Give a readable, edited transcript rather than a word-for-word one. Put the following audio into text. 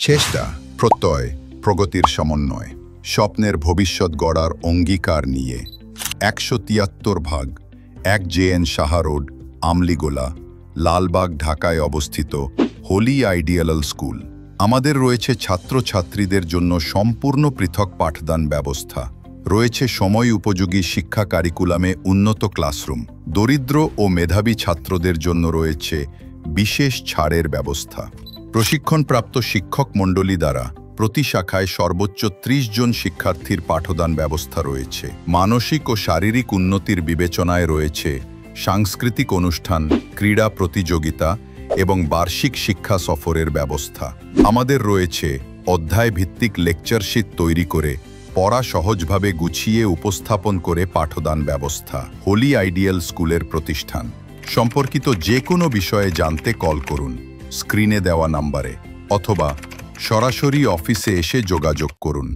চেষ্টা, প্রত্যয়, প্রগতির সমন্বয়, স্বপ্নের ভবিষ্যৎ গড়ার অঙ্গীকার নিয়ে ১৭৩ ভাগ ১ JN সাহা রোড, আমলিগোলা, লালবাগ, ঢাকায় অবস্থিত হোলি আইডিয়াল স্কুল। আমাদের রয়েছে ছাত্রছাত্রীদের জন্য সম্পূর্ণ পৃথক পাঠদান ব্যবস্থা, রয়েছে সময় উপযোগী শিক্ষা কারিকুলামে উন্নত ক্লাসরুম, দরিদ্র ও মেধাবী ছাত্রদের জন্য রয়েছে বিশেষ ছাড়ের ব্যবস্থা। প্রশিক্ষণপ্রাপ্ত শিক্ষক মণ্ডলী দ্বারা প্রতি শাখায় সর্বোচ্চ ৩০ জন শিক্ষার্থীর পাঠদান ব্যবস্থা রয়েছে। মানসিক ও শারীরিক উন্নতির বিবেচনায় রয়েছে সাংস্কৃতিক অনুষ্ঠান, ক্রীড়া প্রতিযোগিতা এবং বার্ষিক শিক্ষা সফরের ব্যবস্থা। আমাদের রয়েছে অধ্যায়ভিত্তিক লেকচারশিট তৈরি করে পড়া সহজভাবে গুছিয়ে উপস্থাপন করে পাঠদান ব্যবস্থা। হোলি আইডিয়াল স্কুলের প্রতিষ্ঠান সম্পর্কিত যে কোনো বিষয়ে জানতে কল করুন স্ক্রিনে দেওয়া নম্বরে, অথবা সরাসরি অফিসে এসে যোগাযোগ করুন।